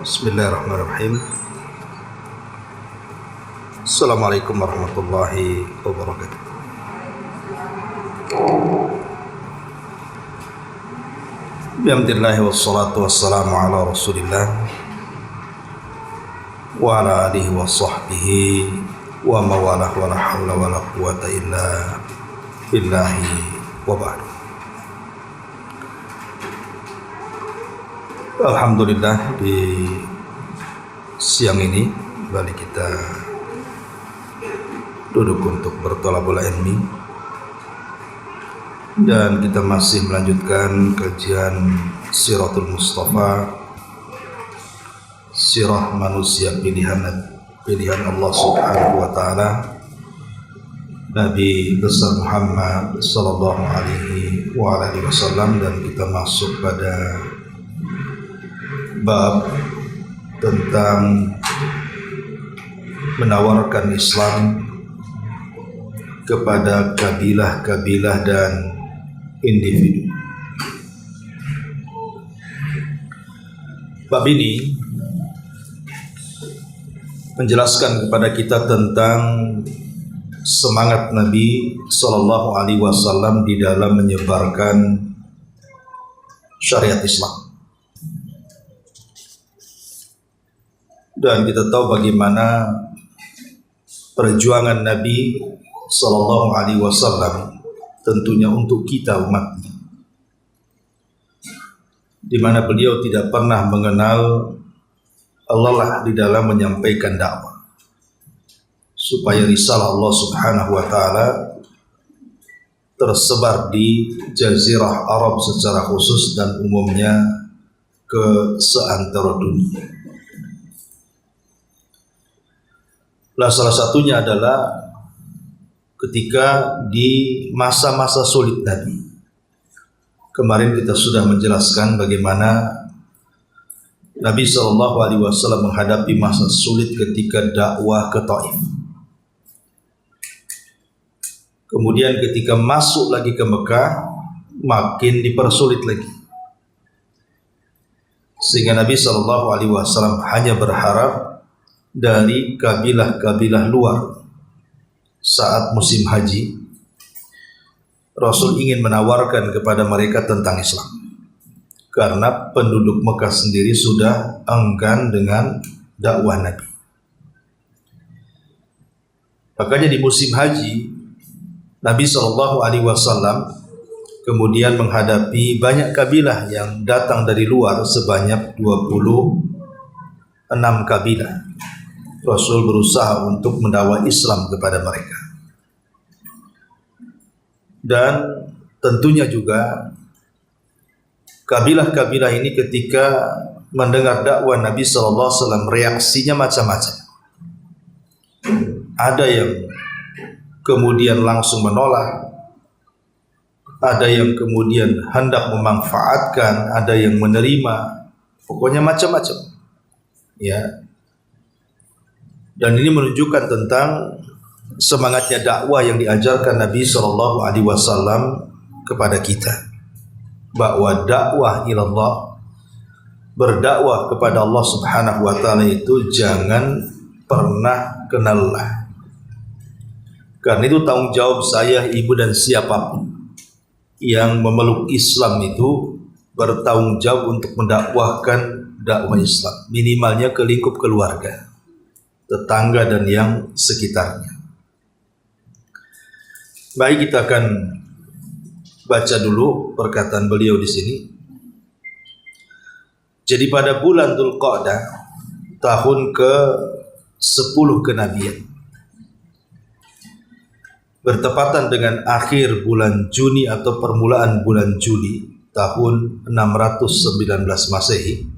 Bismillahirrahmanirrahim. Assalamualaikum warahmatullahi wabarakatuh. Bismillah wassalatu wassalamu ala rasulillah wa ala alihi wa sahbihi wa mawalah wa la hawla wa la quwata illa billahi wa ba'du. Alhamdulillah, di siang ini kembali kita duduk untuk berthalabul ilmi dan kita masih melanjutkan kajian Siratul Mustafa, sirah manusia pilihan Allah Subhanahu wa taala, Nabi besar Muhammad sallallahu alaihi wasallam, dan kita masuk pada bab tentang menawarkan Islam kepada kabilah-kabilah dan individu. Bab ini menjelaskan kepada kita tentang semangat Nabi sallallahu alaihi wasallam di dalam menyebarkan syariat Islam. Dan kita tahu bagaimana perjuangan Nabi sallallahu alaihi wasallam tentunya untuk kita umatnya, di mana beliau tidak pernah mengenal lelah di dalam menyampaikan dakwah supaya risalah Allah Subhanahu wa taala tersebar di jazirah Arab secara khusus dan umumnya ke seantero dunia. Nah, salah satunya adalah ketika di masa-masa sulit tadi. Kemarin kita sudah menjelaskan bagaimana Nabi SAW menghadapi masa sulit ketika dakwah ke Taif. Kemudian ketika masuk lagi ke Mekah, makin dipersulit lagi. Sehingga Nabi SAW hanya berharap dari kabilah-kabilah luar. Saat musim haji, Rasul ingin menawarkan kepada mereka tentang Islam, karena penduduk Mekah sendiri sudah enggan dengan dakwah Nabi. Makanya di musim haji, Nabi SAW kemudian menghadapi banyak kabilah yang datang dari luar sebanyak 26 kabilah. Rasul berusaha untuk mendakwah Islam kepada mereka. Dan tentunya juga kabilah-kabilah ini ketika mendengar dakwah Nabi SAW reaksinya macam-macam. Ada yang kemudian langsung menolak, ada yang kemudian hendak memanfaatkan, ada yang menerima, pokoknya macam-macam. Ya. Dan ini menunjukkan tentang semangatnya dakwah yang diajarkan Nabi SAW kepada kita, bahwa dakwah ilallah, berdakwah kepada Allah Subhanahu wa taala itu jangan pernah kenal lelah. Karena itu tanggung jawab saya, ibu dan siapapun yang memeluk Islam itu bertanggung jawab untuk mendakwahkan dakwah Islam, minimalnya ke lingkup keluarga, tetangga dan yang sekitarnya. Baik, kita akan baca dulu perkataan beliau di sini. Jadi pada bulan Dzulqa'dah tahun ke-10 kenabian, bertepatan dengan akhir bulan Juni atau permulaan bulan Juli tahun 619 Masehi,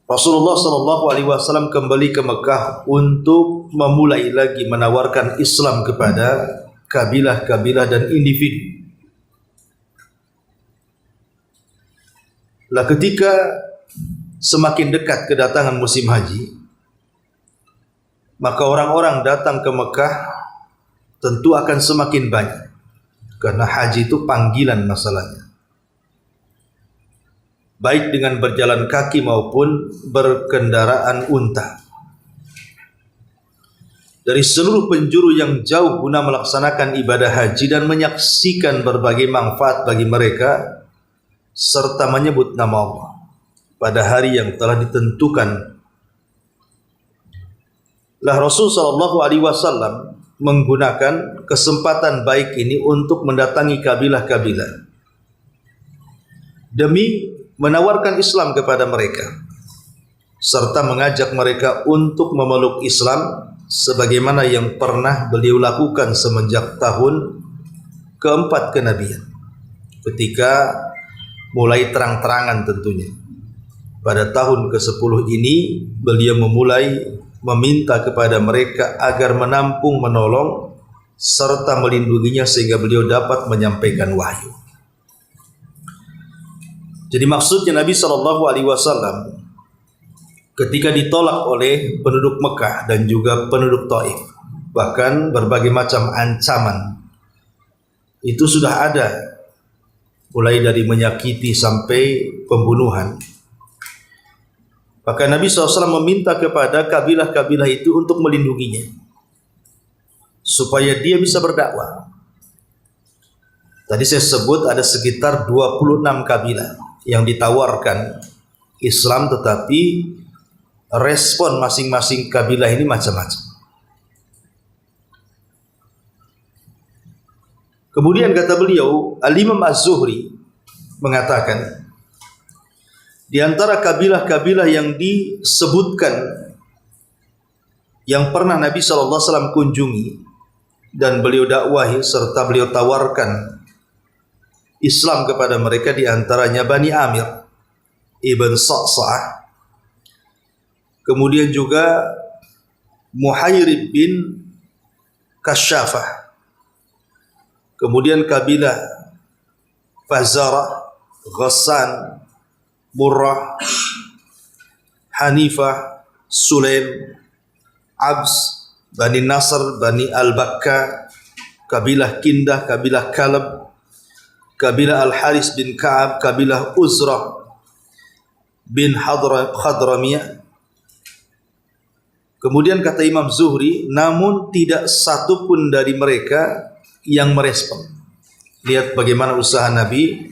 Rasulullah SAW kembali ke Mekah untuk memulai lagi menawarkan Islam kepada kabilah-kabilah dan individu. Lah, ketika semakin dekat kedatangan musim haji, maka orang-orang datang ke Mekah tentu akan semakin banyak, karena haji itu panggilan masalahnya. baik dengan berjalan kaki maupun berkendaraan unta. Dari seluruh penjuru yang jauh guna melaksanakan ibadah haji dan menyaksikan berbagai manfaat bagi mereka, serta menyebut nama Allah pada hari yang telah ditentukan. Lah Rasul sallallahu alaihi wasallam menggunakan kesempatan baik ini untuk mendatangi kabilah-kabilah demi menawarkan Islam kepada mereka serta mengajak mereka untuk memeluk Islam sebagaimana yang pernah beliau lakukan semenjak tahun keempat kenabian, ketika mulai terang-terangan tentunya. Pada tahun ke-10 ini beliau memulai meminta kepada mereka agar menampung, menolong serta melindunginya sehingga beliau dapat menyampaikan wahyu. Jadi maksudnya Nabi SAW ketika ditolak oleh penduduk Mekah dan juga penduduk Taif, bahkan berbagai macam ancaman itu sudah ada, mulai dari menyakiti sampai pembunuhan. Maka Nabi SAW meminta kepada kabilah-kabilah itu untuk melindunginya supaya dia bisa berdakwah. Tadi saya sebut ada sekitar 26 kabilah yang ditawarkan Islam, tetapi respon masing-masing kabilah ini macam-macam. Kemudian kata beliau, Al-Imam Az-Zuhri mengatakan, di antara kabilah-kabilah yang disebutkan yang pernah Nabi SAW kunjungi dan beliau dakwahi serta beliau tawarkan Islam kepada mereka, di antaranya Bani Amir Ibn Sa'sa'ah, kemudian juga Muhairib bin Kasyafah, kemudian kabilah Fazara, Ghassan, Murrah, Hanifah, Sulaim, Abs, Bani Nasr, Bani Al-Bakka, kabilah Kindah, kabilah Kalab, kabilah Al-Haris bin Ka'ab, kabilah Uzrah bin Khadramiyah. Kemudian kata Imam Zuhri, namun tidak satu pun dari mereka yang merespon. Lihat bagaimana usaha Nabi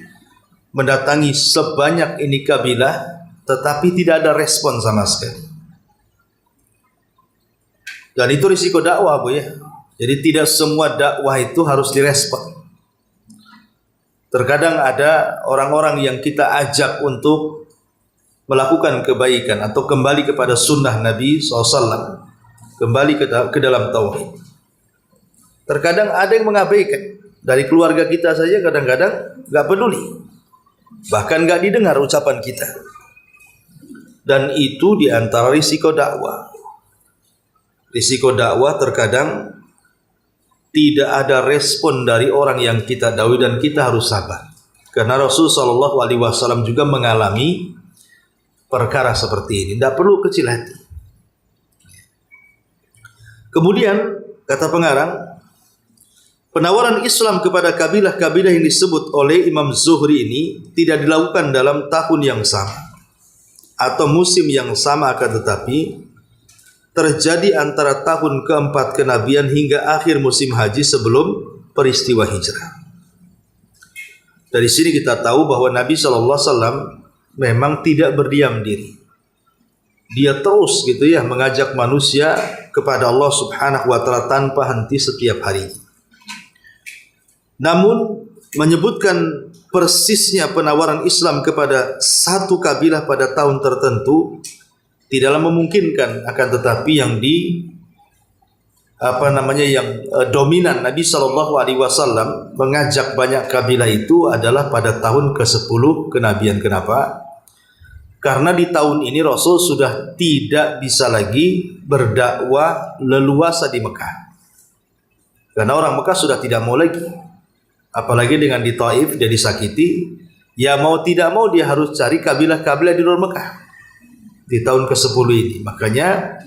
mendatangi sebanyak ini kabilah, tetapi tidak ada respon sama sekali. Dan itu risiko dakwah, Bu, ya. Jadi tidak semua dakwah itu harus direspon. Terkadang ada orang-orang yang kita ajak untuk melakukan kebaikan atau kembali kepada sunnah Nabi SAW, kembali ke dalam tauhid. Terkadang ada yang mengabaikan. Dari keluarga kita saja kadang-kadang gak peduli, bahkan gak didengar ucapan kita. Dan itu diantara risiko dakwah. Risiko dakwah terkadang tidak ada respon dari orang yang kita dakwai dan kita harus sabar. Karena Rasulullah SAW juga mengalami perkara seperti ini. Tidak perlu kecil hati. Kemudian kata pengarang, penawaran Islam kepada kabilah-kabilah yang disebut oleh Imam Zuhri ini tidak dilakukan dalam tahun yang sama atau musim yang sama, akan tetapi terjadi antara tahun keempat kenabian hingga akhir musim haji sebelum peristiwa hijrah. Dari sini kita tahu bahwa Nabi SAW memang tidak berdiam diri. Dia terus gitu ya mengajak manusia kepada Allah Subhanahu wa taala tanpa henti setiap hari. Namun menyebutkan persisnya penawaran Islam kepada satu kabilah pada tahun tertentu tidaklah memungkinkan, akan tetapi yang dominan Nabi SAW mengajak banyak kabilah itu adalah pada tahun ke-10 kenabian. Kenapa? Karena di tahun ini Rasul sudah tidak bisa lagi berdakwah leluasa di Mekah. Karena orang Mekah sudah tidak mau lagi. Apalagi dengan di Taif dia disakiti, ya mau tidak mau dia harus cari kabilah-kabilah di luar Mekah di tahun ke-10 ini. Makanya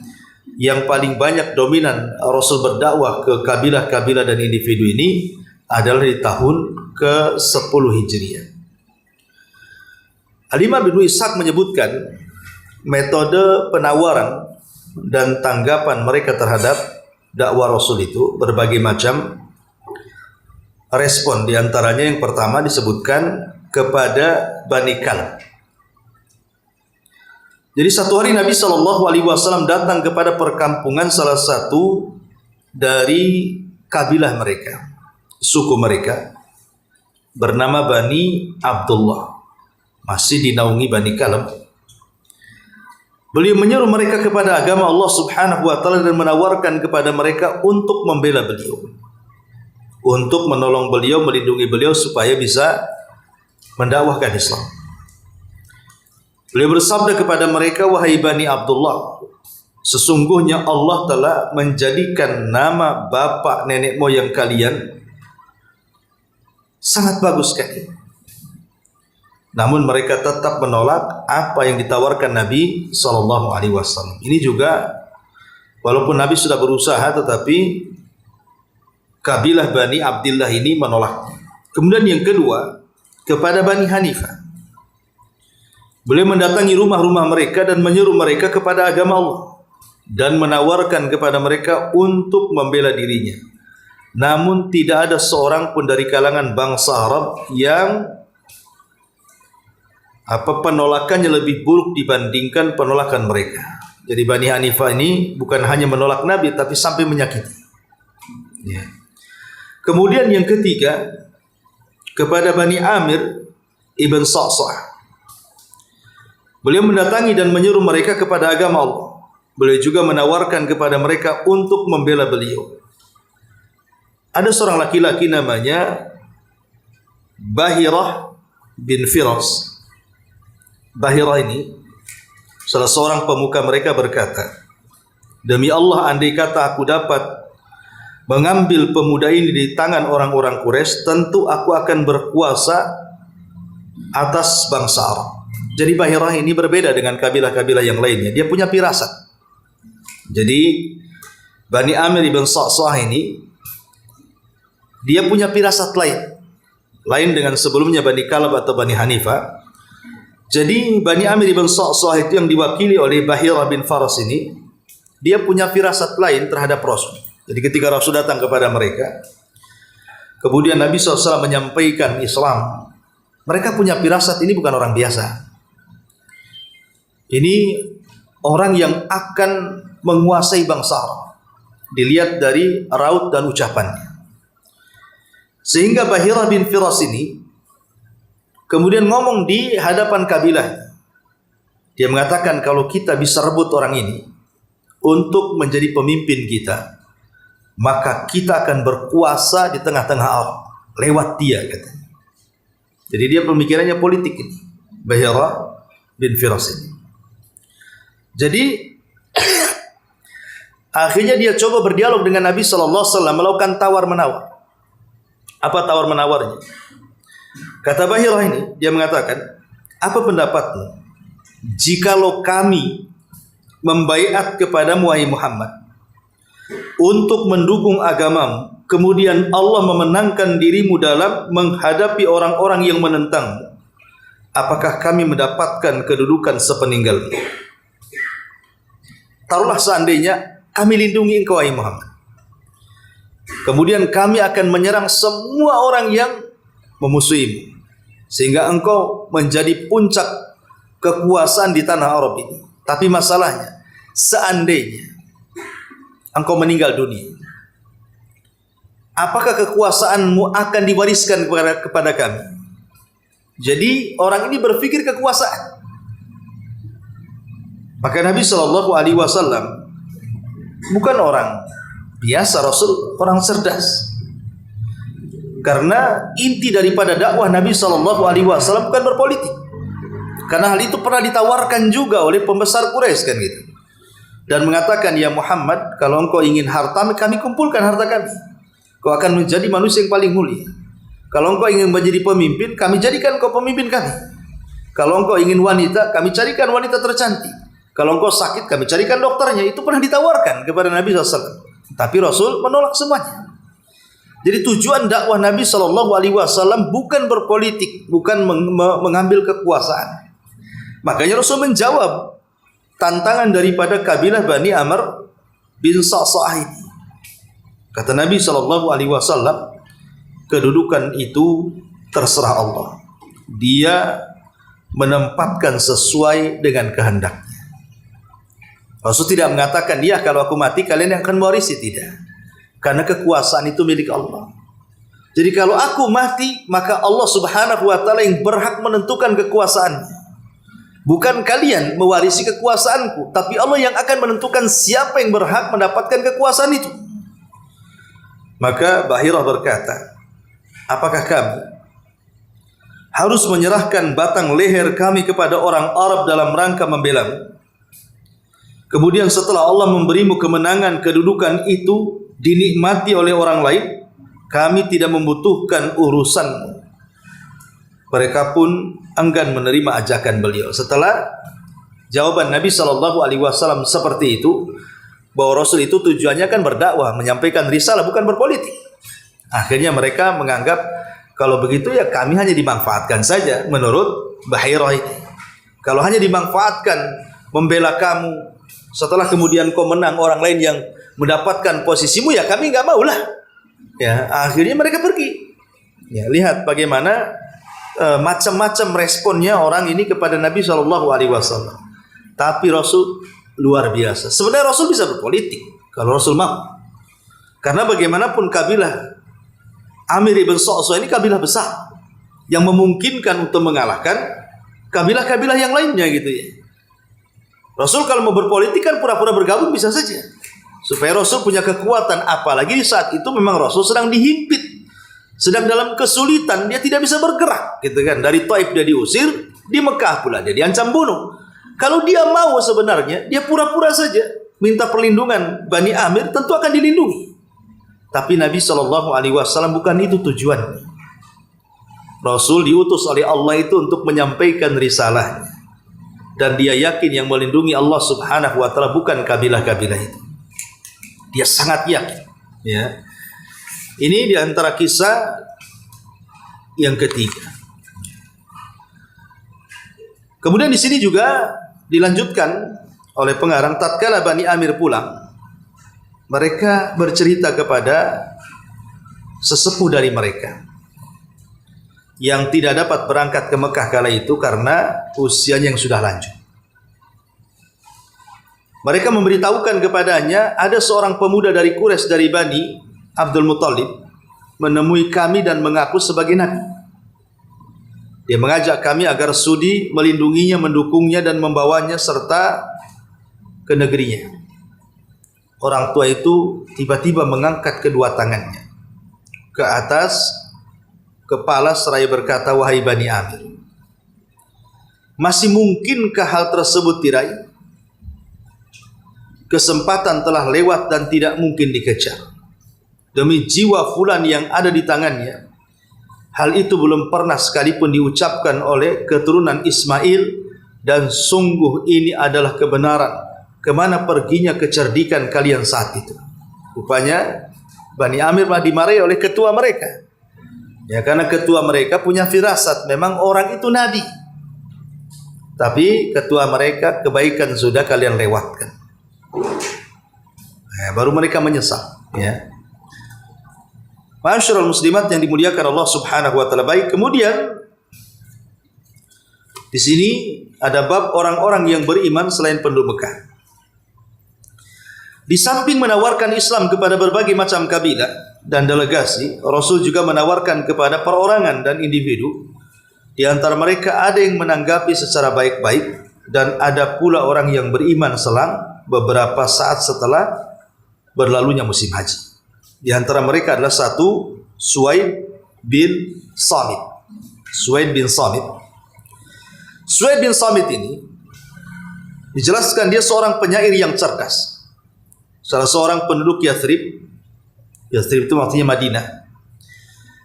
yang paling banyak dominan Rasul berdakwah ke kabilah-kabilah dan individu ini adalah di tahun ke-10 Hijriah. Al-Imam Ibnu Ishaq menyebutkan metode penawaran dan tanggapan mereka terhadap dakwah Rasul itu berbagai macam respon. Di antaranya yang pertama disebutkan kepada Bani Kalb. Jadi satu hari Nabi SAW datang kepada perkampungan salah satu dari kabilah mereka, suku mereka, bernama Bani Abdullah, masih dinaungi Bani Kalb. Beliau menyuruh mereka kepada agama Allah Subhanahu wa taala dan menawarkan kepada mereka untuk membela beliau, untuk menolong beliau, melindungi beliau supaya bisa mendakwahkan Islam. Beliau bersabda kepada mereka, wahai Bani Abdullah, sesungguhnya Allah telah menjadikan nama bapak nenek moyang kalian sangat bagus sekali. Namun mereka tetap menolak apa yang ditawarkan Nabi SAW. Ini juga walaupun Nabi sudah berusaha, tetapi kabilah Bani Abdullah ini menolak. Kemudian yang kedua, kepada Bani Hanifah. Beliau mendatangi rumah-rumah mereka dan menyuruh mereka kepada agama Allah dan menawarkan kepada mereka untuk membela dirinya. Namun tidak ada seorang pun dari kalangan bangsa Arab yang penolakannya lebih buruk dibandingkan penolakan mereka. Jadi Bani Hanifah ini bukan hanya menolak Nabi tapi sampai menyakiti. Ya. Kemudian yang ketiga, kepada Bani Amir ibn Sa'sa'ah. Beliau mendatangi dan menyuruh mereka kepada agama Allah. Beliau juga menawarkan kepada mereka untuk membela beliau. Ada seorang laki-laki namanya Bahirah bin Firas. Bahirah ini salah seorang pemuka mereka berkata, demi Allah, andai kata aku dapat mengambil pemuda ini di tangan orang-orang Quraisy, tentu aku akan berkuasa atas bangsa Arab. Jadi Bahirah ini berbeda dengan kabilah-kabilah yang lainnya. Dia punya firasat. Jadi Bani Amir ibn Sa'sa'ah ini dia punya firasat lain dengan sebelumnya Bani Kalb atau Bani Hanifah. Jadi Bani Amir ibn Sa'sa'ah itu yang diwakili oleh Bahirah bin Faras ini, dia punya firasat lain terhadap Rasul. Jadi ketika Rasul datang kepada mereka, kemudian Nabi SAW menyampaikan Islam, mereka punya firasat ini bukan orang biasa. Ini orang yang akan menguasai bangsa Arab. Dilihat dari raut dan ucapannya. Sehingga Bahirah bin Firas ini kemudian ngomong di hadapan kabilah. Dia mengatakan kalau kita bisa rebut orang ini untuk menjadi pemimpin kita, maka kita akan berkuasa di tengah-tengah Arab lewat dia, katanya. Jadi dia pemikirannya politik ini, Bahirah bin Firas ini. Jadi akhirnya dia coba berdialog dengan Nabi SAW, melakukan tawar-menawar. Apa tawar-menawarnya? Kata Bahirah ini, dia mengatakan, apa pendapatmu jikalau kami membaiat kepadamu, wahai Muhammad, untuk mendukung agamamu, kemudian Allah memenangkan dirimu dalam menghadapi orang-orang yang menentangmu, apakah kami mendapatkan kedudukan sepeninggalmu? Taruhlah seandainya kami lindungi engkau, wahai Muhammad, kemudian kami akan menyerang semua orang yang memusuhimu, sehingga engkau menjadi puncak kekuasaan di tanah Arab ini. Tapi masalahnya, seandainya engkau meninggal dunia, apakah kekuasaanmu akan diwariskan kepada kami? Jadi orang ini berpikir kekuasaan. Maka Nabi SAW bukan orang biasa, Rasul orang cerdas. Karena inti daripada dakwah Nabi SAW bukan berpolitik. Karena hal itu pernah ditawarkan juga oleh pembesar Quraisy, kan gitu. Dan mengatakan, ya Muhammad, kalau engkau ingin harta, kami kumpulkan harta kami. Kau akan menjadi manusia yang paling mulia. Kalau engkau ingin menjadi pemimpin, kami jadikan kau pemimpin kami. Kalau engkau ingin wanita, kami carikan wanita tercantik. Kalau engkau sakit, kami carikan dokternya. Itu pernah ditawarkan kepada Nabi SAW. Tapi Rasul menolak semuanya. Jadi tujuan dakwah Nabi SAW bukan berpolitik, bukan mengambil kekuasaan. Makanya Rasul menjawab tantangan daripada kabilah Bani Amr bin Sa'sa'ah ini. Kata Nabi SAW, kedudukan itu terserah Allah. Dia menempatkan sesuai dengan kehendaknya. Rasul tidak mengatakan, dia kalau aku mati kalian yang akan mewarisi, tidak. Karena kekuasaan itu milik Allah. Jadi kalau aku mati, maka Allah Subhanahu wa taala yang berhak menentukan kekuasaannya. Bukan kalian mewarisi kekuasaanku, tapi Allah yang akan menentukan siapa yang berhak mendapatkan kekuasaan itu. Maka Bahirah berkata, apakah kami harus menyerahkan batang leher kami kepada orang Arab dalam rangka membelamu? Kemudian setelah Allah memberimu kemenangan, kedudukan itu dinikmati oleh orang lain, kami tidak membutuhkan urusanmu. Mereka pun enggan menerima ajakan beliau. Setelah jawaban Nabi SAW seperti itu, bahwa Rasul itu tujuannya kan berdakwah, menyampaikan risalah, bukan berpolitik. Akhirnya mereka menganggap kalau begitu ya kami hanya dimanfaatkan saja menurut Bahirah ini. Kalau hanya dimanfaatkan membela kamu, setelah kemudian kau menang orang lain yang mendapatkan posisimu, ya kami nggak maulah. Ya, akhirnya mereka pergi. Ya, lihat bagaimana macam-macam responnya orang ini kepada Nabi SAW. Tapi Rasul luar biasa. Sebenarnya Rasul bisa berpolitik kalau Rasul mau. Karena bagaimanapun kabilah Amir ibn Sa'sa'ah ini kabilah besar yang memungkinkan untuk mengalahkan kabilah-kabilah yang lainnya gitu ya. Rasul kalau mau berpolitik kan pura-pura bergabung bisa saja. Supaya Rasul punya kekuatan, apalagi di saat itu memang Rasul sedang dihimpit. Sedang dalam kesulitan, dia tidak bisa bergerak gitu kan. Dari Taif dia diusir, di Mekah pula dia diancam bunuh. Kalau dia mau sebenarnya, dia pura-pura saja minta perlindungan Bani Amir, tentu akan dilindungi. Tapi Nabi SAW bukan itu tujuannya. Rasul diutus oleh Allah itu untuk menyampaikan risalahnya. Dan dia yakin yang melindungi Allah Subhanahu wa taala bukan kabilah-kabilah itu. Dia sangat yakin. Ya. Ini diantara kisah yang ketiga. Kemudian di sini juga dilanjutkan oleh pengarang, tatkala Bani Amir pulang, mereka bercerita kepada sesepuh dari mereka yang tidak dapat berangkat ke Mekah kala itu karena usianya yang sudah lanjut. Mereka memberitahukan kepadanya, ada seorang pemuda dari Quraisy dari Bani Abdul Muttalib menemui kami dan mengaku sebagai nabi. Dia mengajak kami agar sudi melindunginya, mendukungnya dan membawanya serta ke negerinya. Orang tua itu tiba-tiba mengangkat kedua tangannya ke atas kepala seraya berkata, wahai Bani Amir, masih mungkinkah hal tersebut diraih? Kesempatan telah lewat dan tidak mungkin dikejar. Demi jiwa fulan yang ada di tangannya, hal itu belum pernah sekalipun diucapkan oleh keturunan Ismail, dan sungguh ini adalah kebenaran. Kemana perginya kecerdikan kalian saat itu? Rupanya Bani Amir malah dimarahi oleh ketua mereka. Ya, karena ketua mereka punya firasat, memang orang itu nabi. Tapi ketua mereka, kebaikan sudah kalian lewatkan. Nah, baru mereka menyesal. Ya. Ma'asyiral muslimat yang dimuliakan Allah Subhanahu wa taala. Baik, kemudian di sini ada bab orang-orang yang beriman selain penduduk Mekah. Di samping menawarkan Islam kepada berbagai macam kabilah dan delegasi, Rasul juga menawarkan kepada perorangan dan individu. Di antara mereka ada yang menanggapi secara baik-baik dan ada pula orang yang beriman selang beberapa saat setelah berlalunya musim haji. Di antara mereka adalah satu Suwaid bin Samit. Suwaid bin Samit. Suwaid bin Samit ini dijelaskan dia seorang penyair yang cerdas. Salah seorang penduduk Yathrib. Yathrib itu maksudnya Madinah.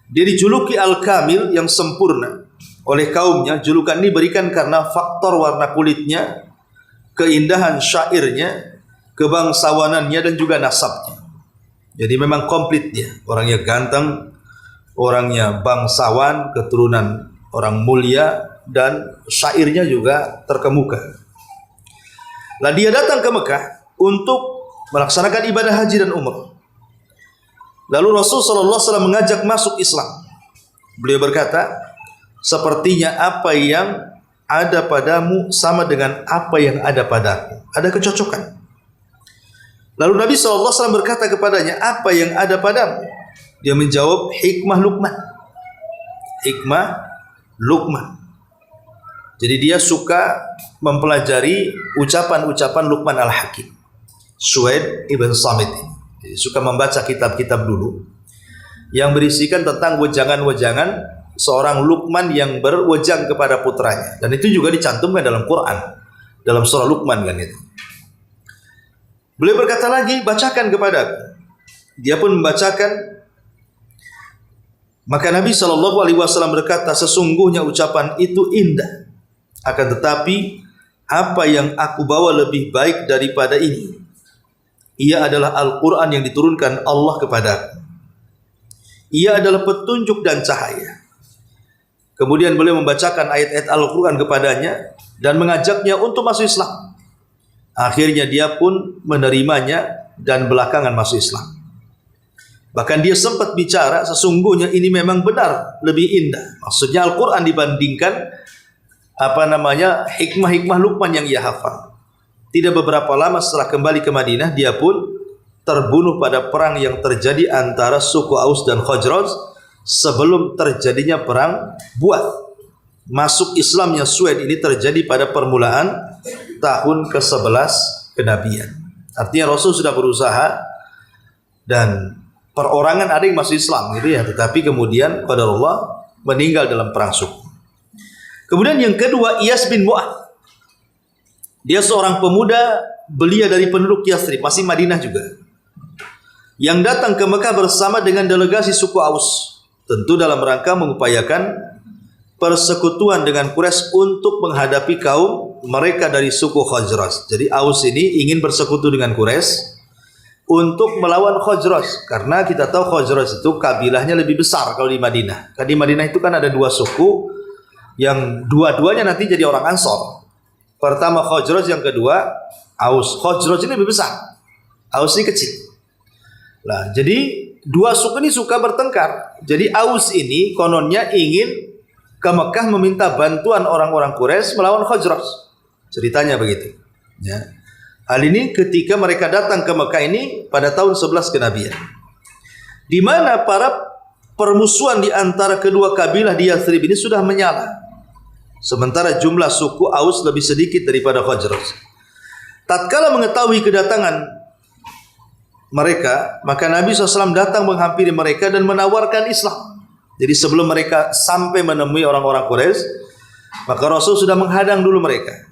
Dia dijuluki Al-Kamil, yang sempurna, oleh kaumnya. Julukan ini diberikan karena faktor warna kulitnya, keindahan syairnya, kebangsawanannya dan juga nasabnya. Jadi memang komplit dia. Orangnya ganteng, orangnya bangsawan, keturunan orang mulia, dan syairnya juga terkemuka. Lah dia datang ke Mekah untuk melaksanakan ibadah haji dan umrah. Lalu Rasul sallallahu alaihi wasallam mengajak masuk Islam. Beliau berkata, "Sepertinya apa yang ada padamu sama dengan apa yang ada padaku." Ada kecocokan. Lalu Nabi sallallahu alaihi wasallam berkata kepadanya, "Apa yang ada padamu?" Dia menjawab, "Hikmah Luqman." Hikmah Luqman. Jadi dia suka mempelajari ucapan-ucapan Luqman Al-Hakim, Suhaid ibn Samit. Jadi suka membaca kitab-kitab dulu yang berisikan tentang wejangan-wejangan seorang Luqman yang berwejang kepada putranya. Dan itu juga dicantumkan dalam Quran, dalam surah Luqman kan itu. Beliau berkata lagi, "Bacakan kepadaku." Dia pun membacakan. Maka Nabi SAW berkata, "Sesungguhnya ucapan itu indah. Akan tetapi apa yang aku bawa lebih baik daripada ini. Ia adalah Al-Quran yang diturunkan Allah kepadaku. Ia adalah petunjuk dan cahaya." Kemudian beliau membacakan ayat-ayat Al-Quran kepadanya dan mengajaknya untuk masuk Islam. Akhirnya dia pun menerimanya dan belakangan masuk Islam. Bahkan dia sempat bicara, sesungguhnya ini memang benar lebih indah. Maksudnya Al-Quran dibandingkan hikmah-hikmah Luqman yang ia hafal. Tidak beberapa lama setelah kembali ke Madinah, dia pun terbunuh pada perang yang terjadi antara suku Aus dan Khazraj sebelum terjadinya perang Bu'ath. Masuk Islamnya Suhaid ini terjadi pada permulaan tahun ke-11 kenabian. Artinya Rasul sudah berusaha dan perorangan ada yang masuk Islam gitu ya, tetapi kemudian qadarullah meninggal dalam perang suku. Kemudian yang kedua, Iyas bin Mu'adz. Dia seorang pemuda belia dari penduduk Yathrib, masih Madinah juga, yang datang ke Mekah bersama dengan delegasi suku Aus, tentu dalam rangka mengupayakan persekutuan dengan Quraisy untuk menghadapi kaum mereka dari suku Khazraj. Jadi Aus ini ingin bersekutu dengan Quraisy untuk melawan Khazraj, karena kita tahu Khazraj itu kabilahnya lebih besar kalau di Madinah. Karena di Madinah itu kan ada dua suku yang dua-duanya nanti jadi orang Ansor. Pertama Khazraj, yang kedua Aus. Khazraj ini lebih besar, Aus ini kecil. Nah, jadi dua suku ini suka bertengkar. Jadi Aus ini kononnya ingin ke Mekah meminta bantuan orang-orang Quraisy melawan Khazraj. Ceritanya begitu. Ya. Hal ini ketika mereka datang ke Mekah ini pada tahun 11 kenabian, di mana para permusuhan di antara kedua kabilah di Yathrib ini sudah menyala. Sementara jumlah suku Aus lebih sedikit daripada Khazraj. Tatkala mengetahui kedatangan mereka, maka Nabi SAW datang menghampiri mereka dan menawarkan Islam. Jadi sebelum mereka sampai menemui orang-orang Quraisy, maka Rasul sudah menghadang dulu mereka.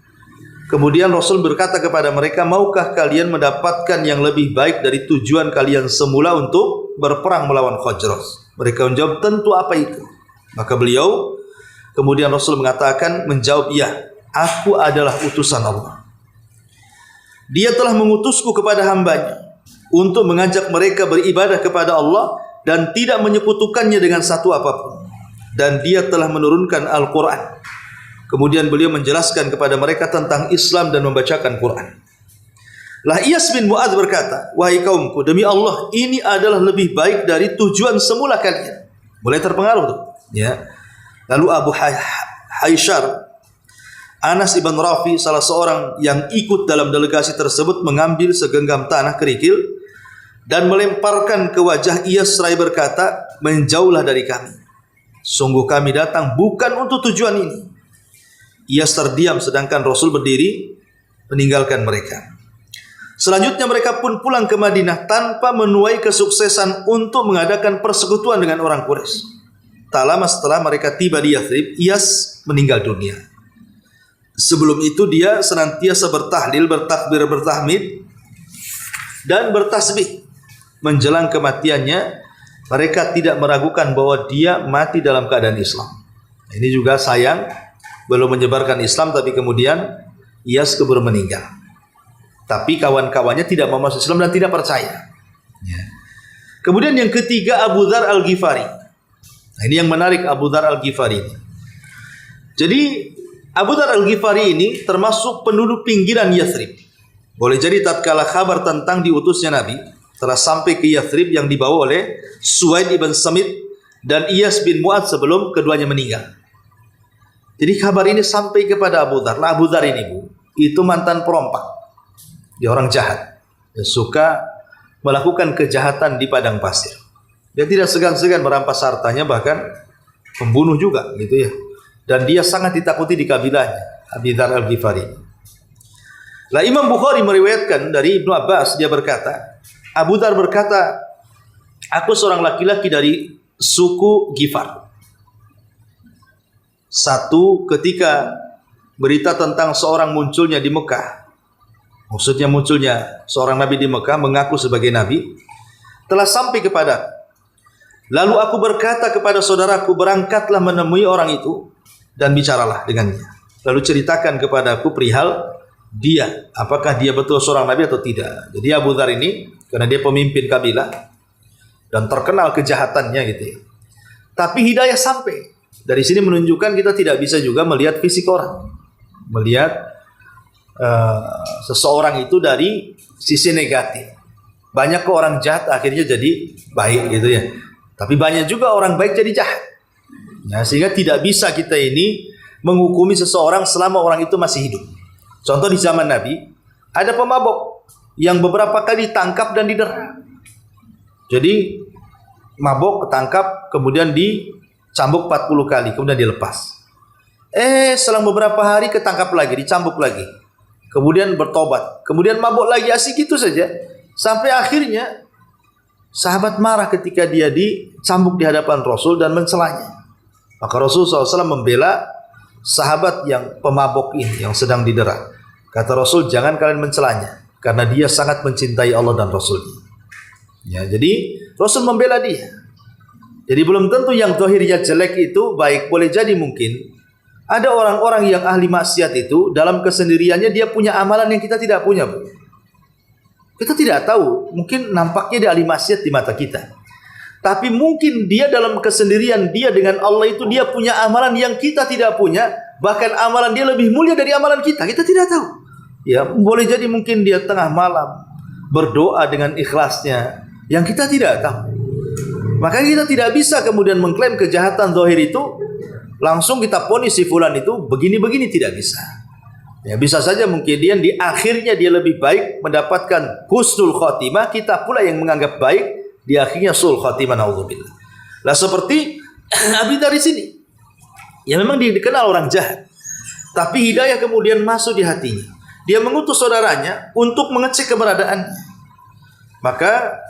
Kemudian Rasul berkata kepada mereka, "Maukah kalian mendapatkan yang lebih baik dari tujuan kalian semula untuk berperang melawan Khazraj?" Mereka menjawab, "Tentu, apa itu?" Maka kemudian Rasul menjawab, "Ya, aku adalah utusan Allah. Dia telah mengutusku kepada hambanya untuk mengajak mereka beribadah kepada Allah dan tidak menyekutukannya dengan satu apapun. Dan dia telah menurunkan Al-Quran." Kemudian beliau menjelaskan kepada mereka tentang Islam dan membacakan Quran. Lah Iyas bin Mu'adz berkata, "Wahai kaumku, demi Allah, ini adalah lebih baik dari tujuan semula kalian." Mulai terpengaruh tuh, ya. Lalu Abu Haisyar, Anas ibn Rafi, salah seorang yang ikut dalam delegasi tersebut, mengambil segenggam tanah kerikil dan melemparkan ke wajah Iyas seraya berkata, "Menjauhlah dari kami. Sungguh kami datang bukan untuk tujuan ini." Iyas terdiam sedangkan Rasul berdiri meninggalkan mereka. Selanjutnya mereka pun pulang ke Madinah tanpa menuai kesuksesan untuk mengadakan persekutuan dengan orang Quraisy. Tak lama setelah mereka tiba di Yathrib, Iyas meninggal dunia. Sebelum itu dia senantiasa bertahlil, bertakbir, bertahmid dan bertasbih. Menjelang kematiannya, mereka tidak meragukan bahwa dia mati dalam keadaan Islam. Ini juga sayang, belum menyebarkan Islam tapi kemudian Iyas keburu meninggal. Tapi kawan-kawannya tidak mau masuk Islam dan tidak percaya. Ya. Kemudian yang ketiga, Abu Dzar Al-Ghifari. Nah, ini yang menarik, Abu Dzar Al-Ghifari. Jadi Abu Dzar Al-Ghifari ini termasuk penduduk pinggiran Yathrib. Boleh jadi tatkala kabar tentang diutusnya Nabi telah sampai ke Yathrib yang dibawa oleh Suwaid ibn Samit dan Iyas bin Mu'ad sebelum keduanya meninggal. Jadi kabar ini sampai kepada Abu Dzar. Nah, Abu Dzar ini, Bu, itu mantan perompak. Dia orang jahat. Dia suka melakukan kejahatan di padang pasir. Dia tidak segan-segan merampas hartanya, bahkan pembunuh juga gitu ya. Dan dia sangat ditakuti di kabilahnya, Abu Dzar Al-Ghifari. Lah Imam Bukhari meriwayatkan dari Ibnu Abbas, dia berkata, Abu Dzar berkata, aku seorang laki-laki dari suku Ghifar. Satu ketika berita tentang seorang munculnya di Mekah, maksudnya munculnya seorang nabi di Mekah mengaku sebagai nabi, telah sampai kepada. Lalu aku berkata kepada saudaraku, berangkatlah menemui orang itu dan bicaralah dengannya. Lalu ceritakan kepadaku perihal dia, apakah dia betul seorang nabi atau tidak. Jadi Abu Dzar ini, karena dia pemimpin kabilah dan terkenal kejahatannya gitu ya, tapi hidayah sampai. Dari sini menunjukkan kita tidak bisa juga melihat fisik orang, melihat seseorang itu dari sisi negatif. Banyak ke orang jahat akhirnya jadi baik gitu ya, tapi banyak juga orang baik jadi jahat. Nah, sehingga tidak bisa kita ini menghukumi seseorang selama orang itu masih hidup. Contoh di zaman Nabi, ada pemabok yang beberapa kali ditangkap dan didera. Jadi mabok, ketangkap, kemudian dicambuk 40 kali, kemudian dilepas. Selang beberapa hari ketangkap lagi, dicambuk lagi. Kemudian bertobat, kemudian mabok lagi, asik gitu saja. Sampai akhirnya sahabat marah ketika dia dicambuk di hadapan Rasul dan mencelanya. Maka Rasul SAW membela sahabat yang pemabok ini, yang sedang didera. Kata Rasul, jangan kalian mencelanya, karena dia sangat mencintai Allah dan Rasul-Nya. Ya, jadi Rasul membela dia. Jadi belum tentu yang zahirnya jelek itu baik. Boleh jadi mungkin ada orang-orang yang ahli maksiat itu dalam kesendiriannya dia punya amalan yang kita tidak punya, Bu. Kita tidak tahu, mungkin nampaknya dia ahli maksiat di mata kita. Tapi mungkin dia dalam kesendirian dia dengan Allah itu dia punya amalan yang kita tidak punya, bahkan amalan dia lebih mulia dari amalan kita. Kita tidak tahu. Ya, boleh jadi mungkin dia tengah malam berdoa dengan ikhlasnya yang kita tidak tahu. Maka kita tidak bisa kemudian mengklaim kejahatan zahir itu langsung kita vonis si fulan itu begini-begini, tidak bisa. Ya, bisa saja mungkin dia di akhirnya dia lebih baik mendapatkan husnul khotimah, kita pula yang menganggap baik di akhirnya sul khotimah, naudzubillah. Lah seperti Abi dari sini, ya memang dia dikenal orang jahat, tapi hidayah kemudian masuk di hatinya. Dia mengutus saudaranya untuk mengecek keberadaannya. Maka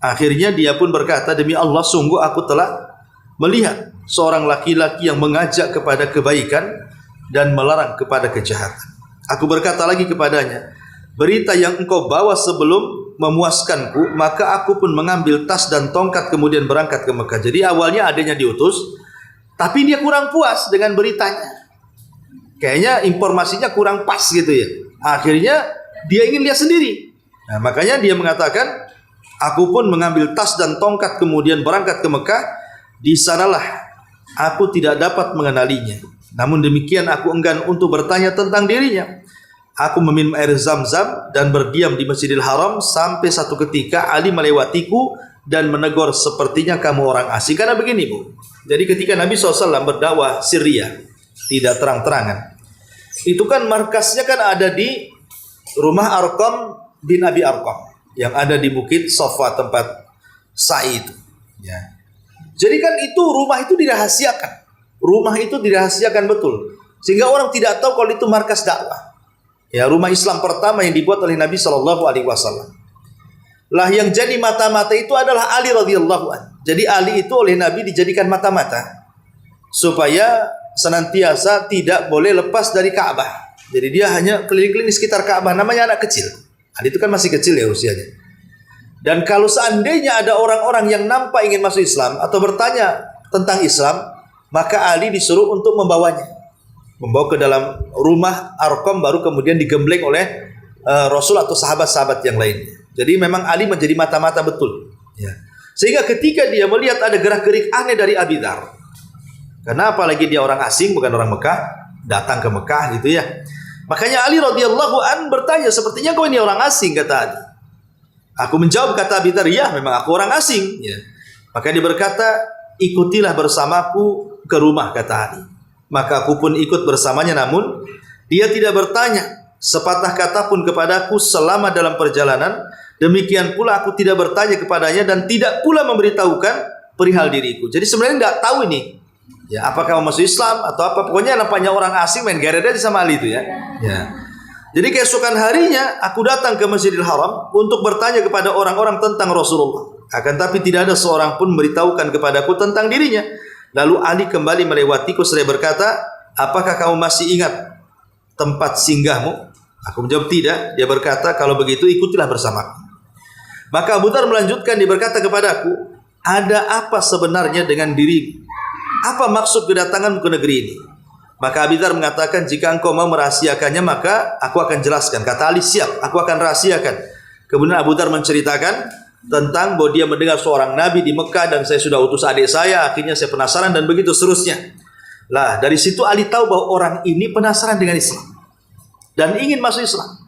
akhirnya dia pun berkata, demi Allah sungguh aku telah melihat seorang laki-laki yang mengajak kepada kebaikan dan melarang kepada kejahatan. Aku berkata lagi kepadanya, berita yang engkau bawa sebelum memuaskanku, maka aku pun mengambil tas dan tongkat kemudian berangkat ke Mekah. Jadi awalnya adanya diutus, tapi dia kurang puas dengan beritanya. Kayaknya informasinya kurang pas gitu ya. Akhirnya dia ingin lihat sendiri. Nah, makanya dia mengatakan, aku pun mengambil tas dan tongkat kemudian berangkat ke Mekah. Di sanalah aku tidak dapat mengenalinya. Namun demikian aku enggan untuk bertanya tentang dirinya. Aku meminum air Zam-Zam dan berdiam di Masjidil Haram sampai satu ketika Ali melewatiku dan menegur, sepertinya kamu orang asing. Karena begini, Bu. Jadi ketika Nabi SAW berdakwah Syria, tidak terang-terangan, itu kan markasnya kan ada di rumah Arqam bin Abi Arqam yang ada di Bukit Safa tempat sa'i itu. Ya. Jadi kan itu rumah itu dirahasiakan. Rumah itu dirahasiakan betul, sehingga orang tidak tahu kalau itu markas dakwah. Ya, rumah Islam pertama yang dibuat oleh Nabi SAW. Lah yang jadi mata-mata itu adalah Ali radhiyallahu anhu. Jadi Ali itu oleh Nabi dijadikan mata-mata supaya senantiasa tidak boleh lepas dari Ka'bah. Jadi dia hanya keliling-keliling di sekitar Ka'bah, namanya anak kecil. Ali itu kan masih kecil ya usianya. Dan kalau seandainya ada orang-orang yang nampak ingin masuk Islam atau bertanya tentang Islam, maka Ali disuruh untuk membawanya, membawa ke dalam rumah Arqam, baru kemudian digembleng oleh Rasul atau sahabat-sahabat yang lainnya. Jadi memang Ali menjadi mata-mata betul. Ya. Sehingga ketika dia melihat ada gerak-gerik aneh dari Abi Dzar, Karena apalagi dia orang asing, bukan orang Mekah, datang ke Mekah gitu ya. Makanya Ali radhiyallahu an bertanya, sepertinya kau ini orang asing, kata Ali. Aku menjawab, kata Abi Dzar, ya memang aku orang asing. Ya. Maka dia berkata, ikutilah bersamaku ke rumah, kata Ali. Maka aku pun ikut bersamanya, namun dia tidak bertanya sepatah kata pun kepadaku selama dalam perjalanan. Demikian pula aku tidak bertanya kepadanya dan tidak pula memberitahukan perihal diriku. Jadi sebenarnya tidak tahu ini, ya, apakah mau masuk Islam atau apa. Pokoknya nampaknya orang asing main geret-geret sama Ali itu ya. Ya. Jadi keesokan harinya aku datang ke Masjidil Haram untuk bertanya kepada orang-orang tentang Rasulullah. Akan tapi tidak ada seorang pun memberitahukan kepadaku tentang dirinya. Lalu Ali kembali melewatiku seraya berkata, apakah kamu masih ingat tempat singgahmu? Aku menjawab tidak. Dia berkata, kalau begitu ikutilah bersamaku. Maka Abu Dzar melanjutkan, dia berkata kepadaku, ada apa sebenarnya dengan dirimu? Apa maksud kedatanganmu ke negeri ini? Maka Abi Dzar mengatakan, jika engkau mau merahasiakannya, maka aku akan jelaskan. Kata Ali, siap, aku akan rahasiakan. Kemudian Abu Dzar menceritakan tentang bahwa dia mendengar seorang nabi di Mekah dan saya sudah utus adik saya, akhirnya saya penasaran dan begitu seterusnya. Lah, dari situ Ali tahu bahwa orang ini penasaran dengan Islam dan ingin masuk Islam.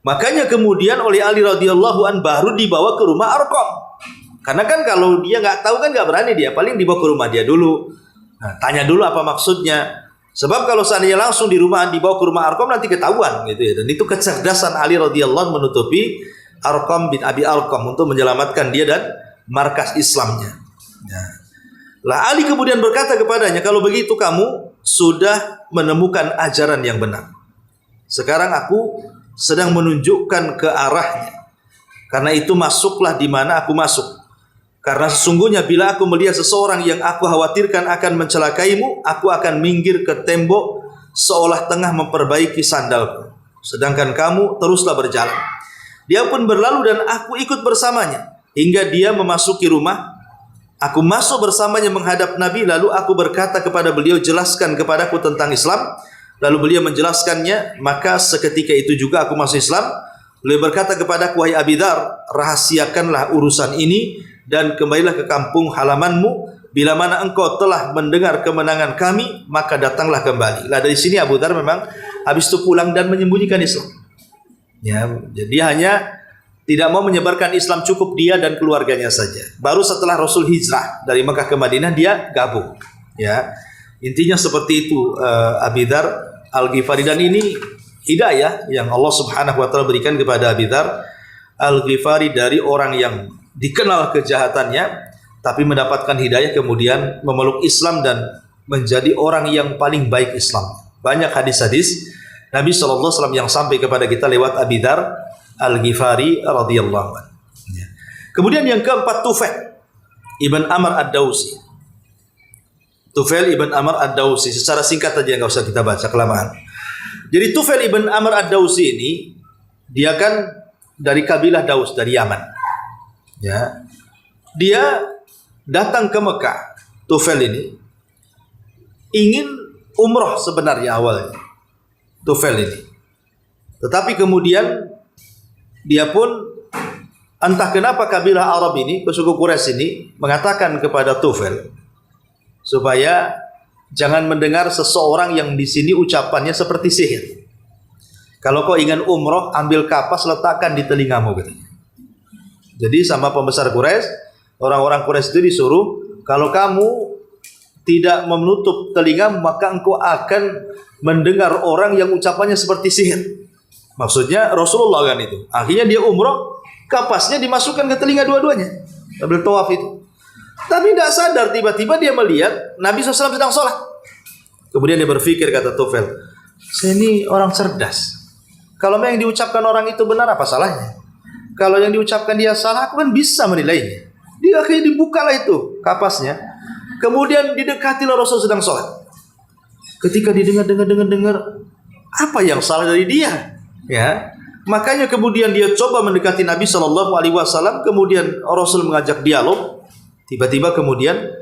Makanya kemudian oleh Ali radhiyallahu an baru dibawa ke rumah Arqam. Karena kan kalau dia nggak tahu kan nggak berani dia, paling dibawa ke rumah dia dulu. Nah, tanya dulu apa maksudnya. Sebab kalau seandainya langsung di rumah dibawa ke rumah Arqam nanti ketahuan gitu ya. Dan itu kecerdasan Ali radhiyallahu menutupi Arqam bin Abi Arqam untuk menyelamatkan dia dan markas Islamnya. Nah, lah Ali kemudian berkata kepadanya, kalau begitu kamu sudah menemukan ajaran yang benar. Sekarang aku sedang menunjukkan ke arahnya. Karena itu masuklah di mana aku masuk. Karena sesungguhnya bila aku melihat seseorang yang aku khawatirkan akan mencelakaimu, aku akan minggir ke tembok seolah tengah memperbaiki sandalku. Sedangkan kamu teruslah berjalan. Dia pun berlalu dan aku ikut bersamanya hingga dia memasuki rumah. Aku masuk bersamanya menghadap Nabi, lalu aku berkata kepada beliau, jelaskan kepadaku tentang Islam. Lalu beliau menjelaskannya, maka seketika itu juga aku masuk Islam. Beliau berkata kepadaku, wahai Abi Dzar, rahasiakanlah urusan ini dan kembalilah ke kampung halamanmu. Bila mana engkau telah mendengar kemenangan kami, maka datanglah kembali. Lah dari sini Abu Dzar memang habis itu pulang dan menyembunyikan Islam. Ya, jadi hanya tidak mau menyebarkan Islam, cukup dia dan keluarganya saja. Baru setelah Rasul hijrah dari Mekah ke Madinah dia gabung. Ya, intinya seperti itu Abi Dzar Al-Ghifari, dan ini hidayah yang Allah Subhanahu wa taala berikan kepada Abi Dzar Al-Ghifari dari orang yang dikenal kejahatannya, tapi mendapatkan hidayah kemudian memeluk Islam dan menjadi orang yang paling baik Islam. Banyak hadis-hadis Nabi SAW yang sampai kepada kita lewat Abi Dzar Al-Ghifari radhiyallahu anhu. Kemudian yang keempat, Tufail ibn Amr ad-Dawsi. Tufail ibn Amr ad-Dawsi, secara singkat saja, nggak usah kita baca kelamaan. Jadi Tufail ibn Amr ad-Dawsi ini dia kan dari kabilah Daus, dari Yaman. Ya, dia datang ke Mekah. Tufail ini ingin umroh sebenarnya awalnya. Tufail ini, tetapi kemudian dia pun entah kenapa kabilah Arab ini, suku Quraisy ini mengatakan kepada Tufail supaya jangan mendengar seseorang yang di sini ucapannya seperti sihir. Kalau kau ingin umroh, ambil kapas letakkan di telingamu katanya. Jadi sama pembesar Quraisy, orang-orang Quraisy itu disuruh, kalau kamu tidak menutup telingamu, maka engkau akan mendengar orang yang ucapannya seperti sihir. Maksudnya Rasulullah kan itu. Akhirnya dia umroh, kapasnya dimasukkan ke telinga dua-duanya sambil tawaf itu. Tapi tidak sadar, tiba-tiba dia melihat Nabi SAW sedang sholat. Kemudian dia berpikir, kata Tufail, saya ini orang cerdas. Kalau yang diucapkan orang itu benar, apa salahnya? Kalau yang diucapkan dia salah, aku kan bisa menilainya. Dia akhirnya dibukalah itu kapasnya. Kemudian didekatilah Rasul sedang sholat. Ketika didengar, apa yang salah dari dia? Ya, makanya kemudian dia coba mendekati Nabi SAW. Kemudian Rasul mengajak dialog. Tiba-tiba kemudian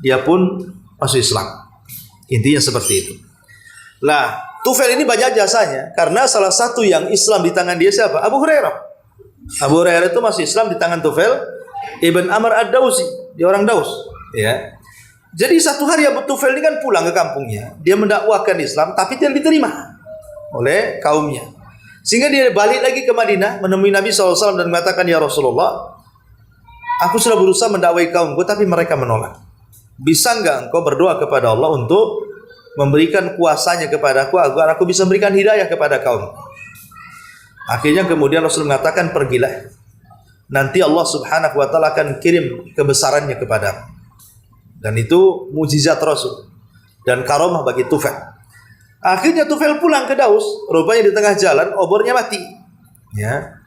dia pun masuk Islam. Intinya seperti itu. Lah, Tufail ini banyak jasanya karena salah satu yang Islam di tangan dia siapa? Abu Hurairah. Abu Hurairah itu masuk Islam di tangan Tufail ibn Amr ad-Dawsi. Dia orang Daus. Ya. Jadi satu hari Abu Tufail ini kan pulang ke kampungnya. Dia mendakwahkan Islam, tapi tidak diterima oleh kaumnya. Sehingga dia balik lagi ke Madinah, menemui Nabi SAW dan mengatakan, "Ya Rasulullah, aku sudah berusaha mendakwai kaumku, tapi mereka menolak. Bisa enggak engkau berdoa kepada Allah untuk memberikan kuasanya kepadaku agar aku bisa memberikan hidayah kepada kaum?" Akhirnya kemudian Rasul mengatakan, "Pergilah. Nanti Allah Subhanahu wa taala akan kirim kebesarannya kepadamu." Dan itu mukjizat Rasul dan karomah bagi Tufail. Akhirnya Tufail pulang ke Daus, rupanya di tengah jalan obornya mati. Ya.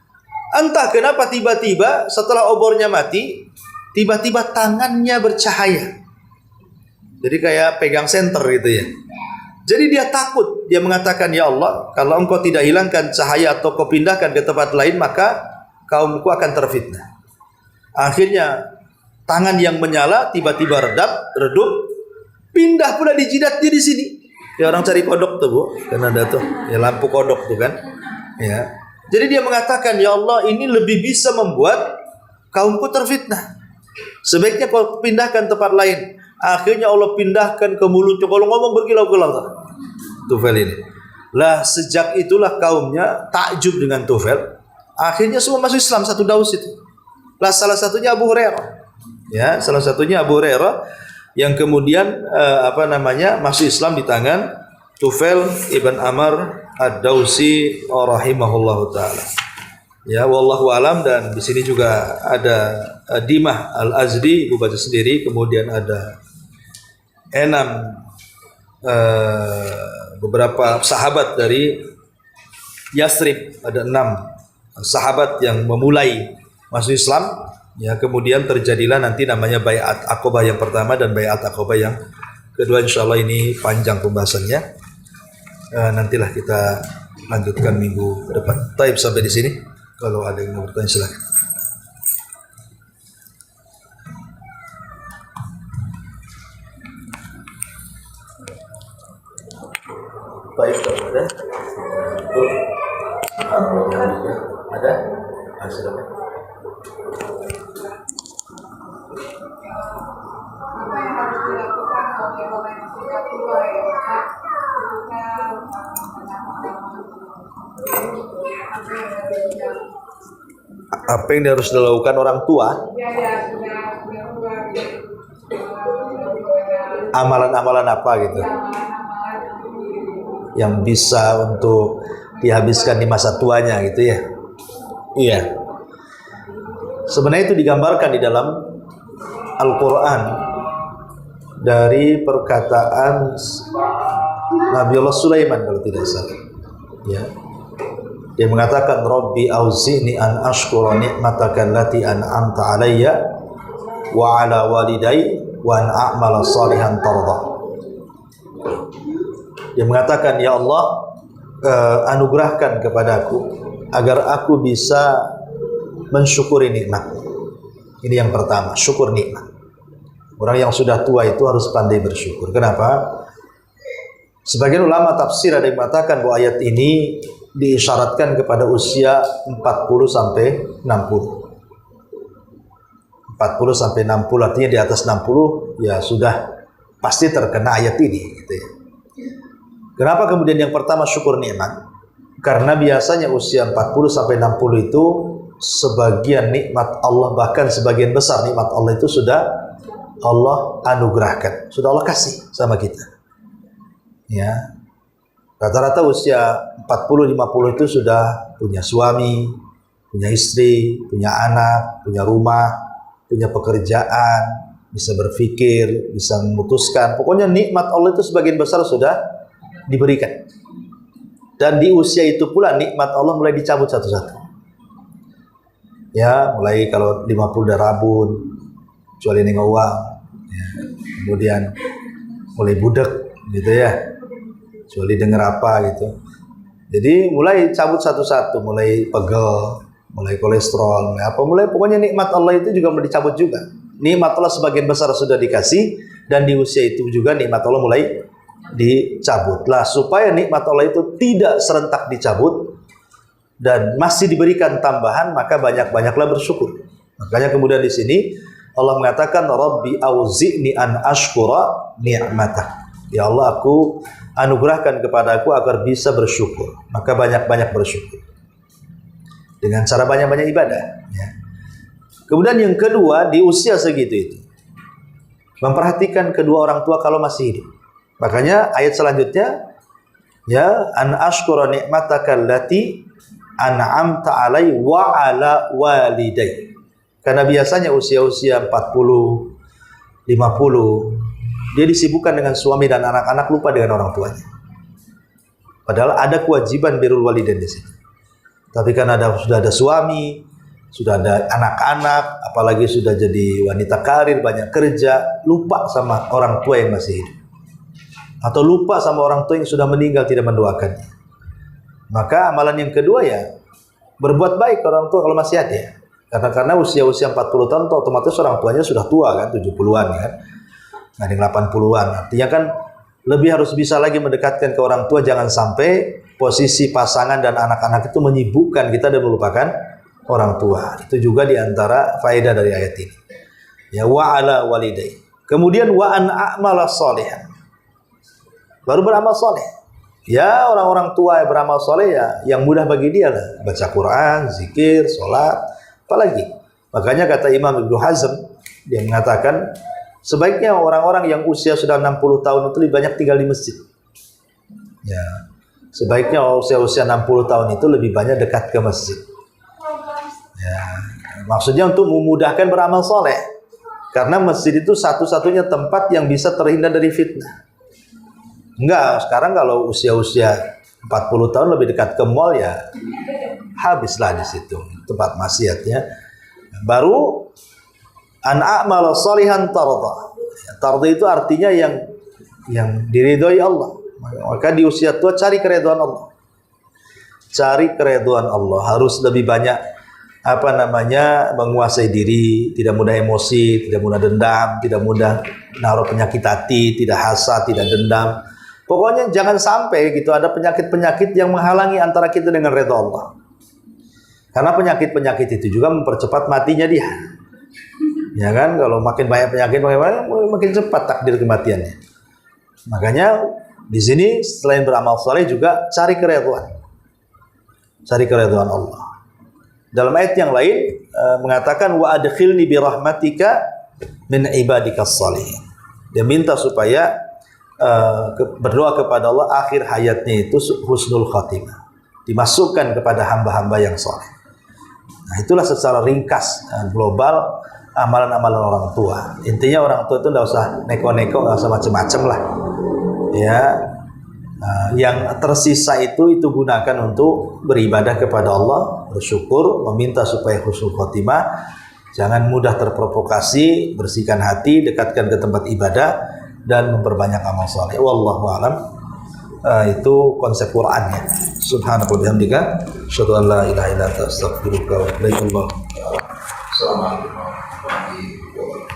Entah kenapa tiba-tiba setelah obornya mati, tiba-tiba tangannya bercahaya. Jadi kayak pegang senter gitu ya. Jadi dia takut, dia mengatakan, "Ya Allah, kalau engkau tidak hilangkan cahaya atau kau pindahkan ke tempat lain, maka kaumku akan terfitnah." Akhirnya tangan yang menyala tiba-tiba redup, pindah pula di jidatnya di sini. Ya orang cari kodok tuh, Bu. Kan ada tuh, ya lampu kodok tuh kan. Ya. Jadi dia mengatakan, "Ya Allah, ini lebih bisa membuat kaumku terfitnah. Sebaiknya kau pindahkan tempat lain." Akhirnya Allah pindahkan ke mulutnya. Kalau ngomong berkilau-kilau Tufail ini. Lah sejak itulah kaumnya takjub dengan Tufail. Akhirnya semua masuk Islam satu Daus itu. Lah salah satunya Abu Hurairah. Ya, salah satunya Abu Hurairah yang kemudian masuk Islam di tangan Tufail ibn Amr ad-Dausi rahimahullahu taala. Ya, wallahu alam. Dan di sini juga ada Dimah al-Azdi, ibu baca sendiri. Kemudian ada beberapa sahabat dari Yathrib, ada 6 sahabat yang memulai masuk Islam. Ya, kemudian terjadilah nanti namanya Bai'at Aqabah yang pertama dan Bai'at Aqabah yang kedua. Insyaallah ini panjang pembahasannya. Nantilah kita lanjutkan minggu depan. Taib sampai di sini. Kalau ada yang mau bertanya silakan. Taib ada? Ada? Silakan. Apa yang harus dilakukan orang tua? Amalan-amalan apa gitu yang bisa untuk dihabiskan di masa tuanya gitu ya? Iya. Sebenarnya itu digambarkan di dalam Al-Quran dari perkataan Nabiullah Sulaiman kalau tidak salah. Ya. Dia mengatakan, "Rabbi auzi'ni an ashkura ni'mataka allati an'amta alayya wa ala walidayya wa an a'mala salihan tarda." Dia mengatakan, "Ya Allah, anugerahkan kepadaku agar aku bisa mensyukuri nikmat." Ini yang pertama, syukur nikmat. Orang yang sudah tua itu harus pandai bersyukur. Kenapa? Sebagian ulama tafsir ada yang mengatakan bahwa ayat ini diisyaratkan kepada usia 40 sampai 60. 40 sampai 60 artinya di atas 60 ya sudah pasti terkena ayat ini gitu ya. Kenapa kemudian yang pertama syukur nikmat? Karena biasanya usia 40 sampai 60 itu sebagian nikmat Allah, bahkan sebagian besar nikmat Allah itu sudah Allah anugerahkan, sudah Allah kasih sama kita. Ya. Rata-rata usia 40-50 itu sudah punya suami, punya istri, punya anak, punya rumah, punya pekerjaan, bisa berpikir, bisa memutuskan. Pokoknya nikmat Allah itu sebagian besar sudah diberikan. Dan di usia itu pula nikmat Allah mulai dicabut satu-satu. Ya, mulai kalau 50 udah rabun, kecuali nengok uang. Ya. Kemudian mulai budek gitu ya. Kecuali denger apa gitu. Jadi mulai cabut satu-satu, mulai pegel, mulai kolesterol, mulai pokoknya nikmat Allah itu juga mulai dicabut juga. Nikmat Allah sebagian besar sudah dikasih dan di usia itu juga nikmat Allah mulai dicabut. Lah supaya nikmat Allah itu tidak serentak dicabut dan masih diberikan tambahan, maka banyak-banyaklah bersyukur. Makanya kemudian di sini Allah mengatakan, Rabbi auzi'ni an ashkura ni'matah. Ya Allah, aku anugerahkan kepadaku agar bisa bersyukur. Maka banyak-banyak bersyukur dengan cara banyak-banyak ibadah, ya. Kemudian yang kedua, di usia segitu itu memperhatikan kedua orang tua kalau masih hidup. Makanya ayat selanjutnya, ya, an ashkura ni'mataka allati an'amta alai wa ala walidai. Karena biasanya usia-usia 40, 50 dia disibukkan dengan suami dan anak-anak, lupa dengan orang tuanya. Padahal ada kewajiban birrul walidain di sini. Tapi karena sudah ada suami, sudah ada anak-anak, apalagi sudah jadi wanita karir, banyak kerja, lupa sama orang tua yang masih hidup. Atau lupa sama orang tua yang sudah meninggal, tidak mendoakannya. Maka amalan yang kedua, ya, berbuat baik ke orang tua kalau masih ada. Karena usia-usia 40 tahun otomatis orang tuanya sudah tua kan, 70-an kan. Ada yang 80-an. Artinya kan lebih harus bisa lagi mendekatkan ke orang tua, jangan sampai posisi pasangan dan anak-anak itu menyibukkan kita dan melupakan orang tua. Itu juga diantara faedah dari ayat ini. Ya, wa ala walidai. Kemudian wa an a'mala sholihan. Baru beramal soleh. Ya, orang-orang tua yang beramal soleh, ya, yang mudah bagi dia lah. Baca Quran, zikir, sholat, apalagi. Makanya kata Imam Ibnu Hazm, dia mengatakan sebaiknya orang-orang yang usia sudah 60 tahun itu lebih banyak tinggal di masjid. Ya, sebaiknya usia 60 tahun itu lebih banyak dekat ke masjid. Ya, maksudnya untuk memudahkan beramal soleh. Karena masjid itu satu-satunya tempat yang bisa terhindar dari fitnah. Enggak, sekarang kalau usia-usia 40 tahun lebih dekat ke mall, ya habislah di situ tempat maksiatnya. Baru an a'mala sholihan tarda. Tarda itu artinya yang diridhoi Allah. Maka di usia tua cari keridhaan Allah. Cari keridhaan Allah, harus lebih banyak menguasai diri, tidak mudah emosi, tidak mudah dendam, tidak mudah naruh penyakit hati, tidak hasad, tidak dendam. Pokoknya jangan sampai gitu ada penyakit-penyakit yang menghalangi antara kita dengan ridha Allah. Karena penyakit-penyakit itu juga mempercepat matinya dia. Ya kan, kalau makin banyak penyakit makin cepat takdir kematiannya. Makanya di sini selain beramal saleh juga cari keridhaan. Cari keridhaan Allah. Dalam ayat yang lain mengatakan wa adkhilni bi rahmatika min ibadikas shalihin. Dia minta supaya berdoa kepada Allah akhir hayatnya itu husnul khatimah, dimasukkan kepada hamba-hamba yang soleh. Nah, itulah secara ringkas global amalan-amalan orang tua. Intinya orang tua itu tidak usah neko-neko, nggak usah macam-macam lah. Ya, yang tersisa itu gunakan untuk beribadah kepada Allah, bersyukur, meminta supaya husnul khatimah. Jangan mudah terprovokasi, bersihkan hati, dekatkan ke tempat ibadah dan memperbanyak amal saleh. Wallahu a'lam. Itu konsep Qur'annya. Subhanaka wa bihamdika, asyhadu an la ilaha illa anta, astaghfiruka wa atubu ilaik. Assalamualaikum warahmatullahi wabarakatuh.